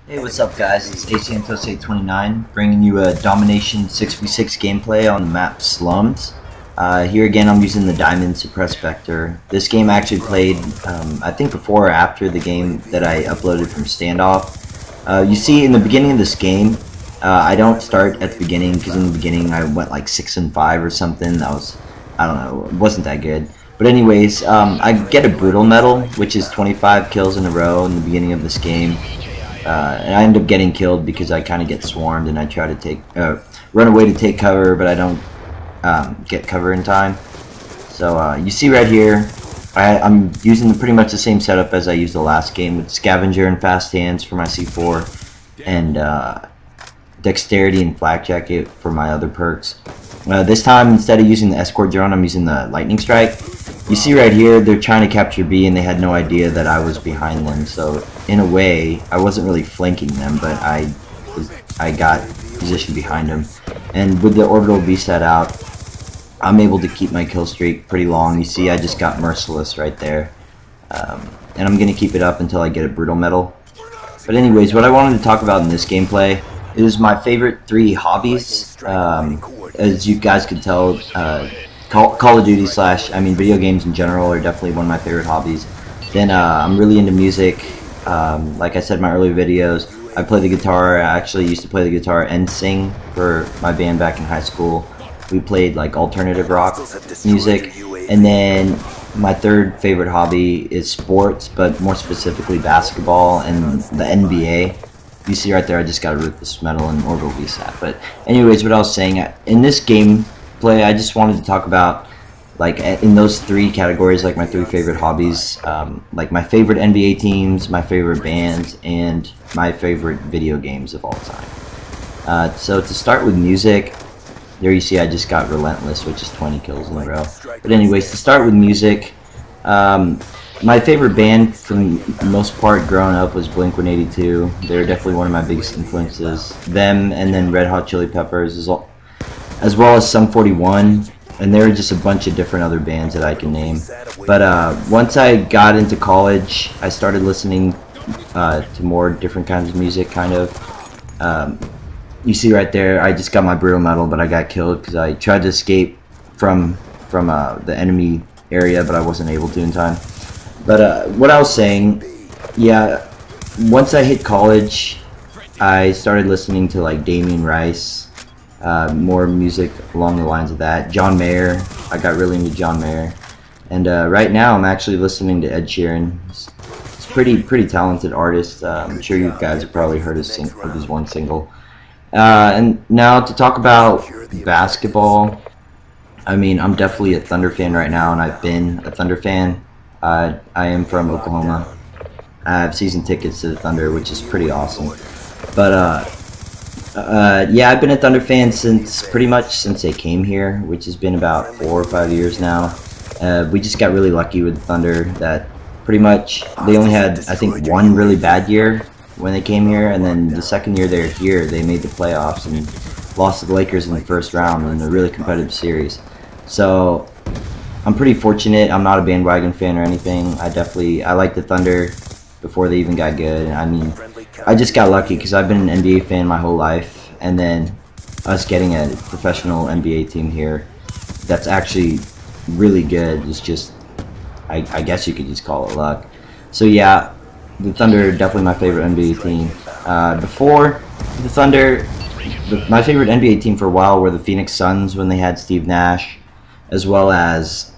Hey, what's up guys, it's ACNTOS829 bringing you a Domination 6v6 gameplay on the map Slums. Here again I'm using the Diamond Suppressed Vector. This game I actually played, I think before or after the game that I uploaded from Standoff. You see in the beginning of this game, I don't start at the beginning because in the beginning I went like 6-5 or something. That was, I don't know, it wasn't that good. But anyways, I get a Brutal Medal, which is 25 kills in a row in the beginning of this game. And I end up getting killed because I kind of get swarmed and I try to run away to take cover, but I don't get cover in time. So you see right here, I'm using pretty much the same setup as I used the last game with Scavenger and Fast Hands for my C4 and Dexterity and Flak jacket for my other perks. This time, instead of using the escort drone, I'm using the lightning strike. You see right here, they're trying to capture B and they had no idea that I was behind them. So in a way, I wasn't really flanking them, but I got positioned behind them. And with the Orbital VSAT out, I'm able to keep my kill streak pretty long. You see, I just got merciless right there. And I'm going to keep it up until I get a Brutal Medal. But anyways, what I wanted to talk about in this gameplay is my favorite 3 hobbies. As you guys can tell, Call of Duty video games in general are definitely one of my favorite hobbies. Then I'm really into music. Like I said in my earlier videos, I play the guitar. I actually used to play the guitar and sing for my band back in high school. We played like alternative rock music. And then my 3rd favorite hobby is sports, but more specifically basketball and the NBA. You see right there, I just got a Ruthless Medal and Orbital VSAT. But anyways, what I was saying, in this gameplay, I just wanted to talk about, like, in those 3 categories, like my 3 favorite hobbies, like my favorite NBA teams, my favorite bands, and my favorite video games of all time. So to start with music, there you see I just got Relentless, which is 20 kills in a row. But anyways, to start with music, my favorite band for the most part growing up was Blink-182. They're definitely one of my biggest influences. Them and then Red Hot Chili Peppers, as well as Sum 41. And there are just a bunch of different other bands that I can name. But once I got into college, I started listening to more different kinds of music, kind of. You see right there, I just got my Brutal Medal, but I got killed because I tried to escape from the enemy area, but I wasn't able to in time. But what I was saying, yeah, once I hit college, I started listening to like Damien Rice, more music along the lines of that. John Mayer, I got really into John Mayer. And right now I'm actually listening to Ed Sheeran. He's pretty talented artist. I'm sure you guys have probably heard of his one single. And now to talk about basketball, I mean, I'm definitely a Thunder fan right now, and I've been a Thunder fan. I am from Oklahoma. I have season tickets to the Thunder, which is pretty awesome. But yeah, I've been a Thunder fan pretty much since they came here, which has been about 4 or 5 years now. We just got really lucky with the Thunder that pretty much they only had, I think, 1 really bad year when they came here, and then the second year they were here, they made the playoffs and lost to the Lakers in the first round in a really competitive series. So I'm pretty fortunate. I'm not a bandwagon fan or anything. I like the Thunder before they even got good. I mean, I just got lucky because I've been an NBA fan my whole life, and then us getting a professional NBA team here that's actually really good is just, I guess you could just call it luck. So yeah, the Thunder are definitely my favorite NBA team. Before the Thunder, my favorite NBA team for a while were the Phoenix Suns when they had Steve Nash, as well as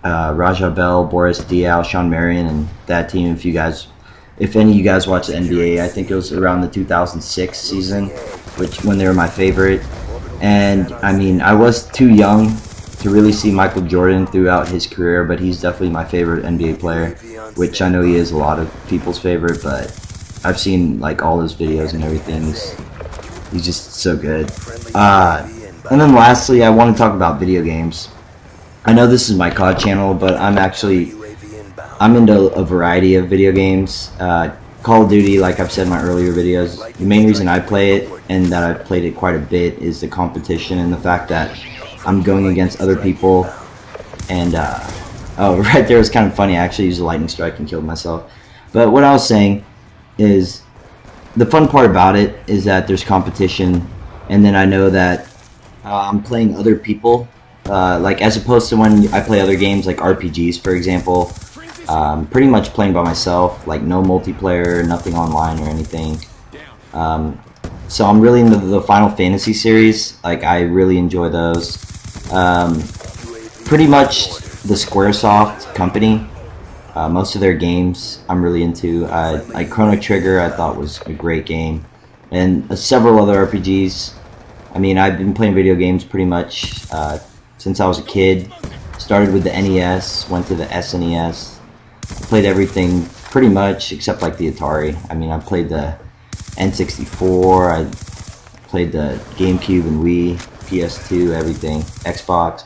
Raja Bell, Boris Diaw, Sean Marion, and that team. If any of you guys watch the NBA, I think it was around the 2006 season, when they were my favorite. And I mean, I was too young to really see Michael Jordan throughout his career, but he's definitely my favorite NBA player, which I know he is a lot of people's favorite, but I've seen like all his videos and everything. He's just so good. And then lastly, I want to talk about video games. I know this is my COD channel, but I'm into a variety of video games. Call of Duty, like I've said in my earlier videos, the main reason I play it, and that I've played it quite a bit, is the competition and the fact that I'm going against other people. And oh, right there was kind of funny. I actually used a lightning strike and killed myself. But what I was saying is, the fun part about it is that there's competition, and then I know that I'm playing other people, like as opposed to when I play other games like RPGs, for example. Pretty much playing by myself, like no multiplayer, nothing online or anything. So I'm really into the Final Fantasy series. Like, I really enjoy those. Pretty much the Squaresoft company. Most of their games I'm really into. Like Chrono Trigger, I thought was a great game, and several other RPGs. I mean, I've been playing video games pretty much since I was a kid. Started with the NES, went to the SNES. Played everything pretty much except like the Atari. I mean, I played the N64, I played the GameCube and Wii, PS2, everything, Xbox.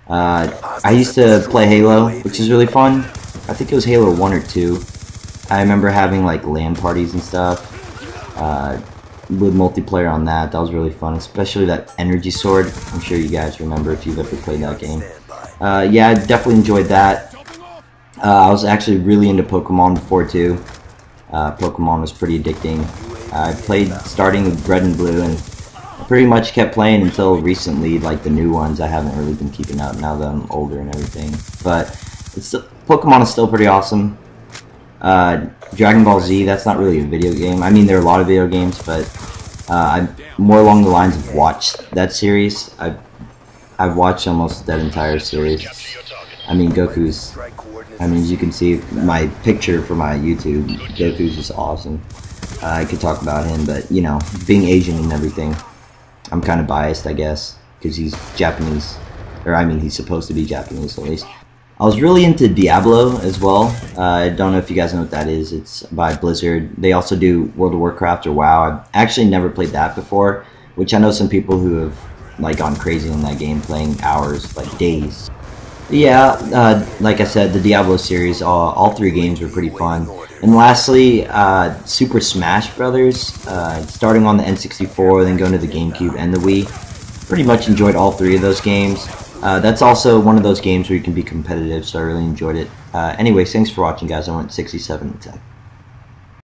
I used to play Halo, which is really fun. I think it was Halo 1 or 2. I remember having like LAN parties and stuff with multiplayer on that. That was really fun, especially that Energy Sword. I'm sure you guys remember if you've ever played that game. Yeah, I definitely enjoyed that. I was actually really into Pokemon before too. Pokemon was pretty addicting. I played starting with Red and Blue, and I pretty much kept playing until recently. Like the new ones, I haven't really been keeping up now that I'm older and everything. But Pokemon is still pretty awesome. Dragon Ball Z, that's not really a video game. I mean, there are a lot of video games, but I'm more along the lines of watched that series. I've watched almost that entire series. I mean, Goku's. I mean, as you can see, my picture for my YouTube, Goku's just awesome. I could talk about him, but, you know, being Asian and everything, I'm kind of biased, I guess, because he's Japanese. Or, I mean, he's supposed to be Japanese, at least. I was really into Diablo as well. I don't know if you guys know what that is. It's by Blizzard. They also do World of Warcraft or WoW. I've actually never played that before, which I know some people who have, like, gone crazy in that game, playing hours, like, days. Yeah, like I said, the Diablo series, all three games were pretty fun. And lastly, Super Smash Brothers, starting on the N64, then going to the GameCube and the Wii. Pretty much enjoyed all three of those games. That's also one of those games where you can be competitive, so I really enjoyed it. Anyways, thanks for watching, guys. I went 67 to 10.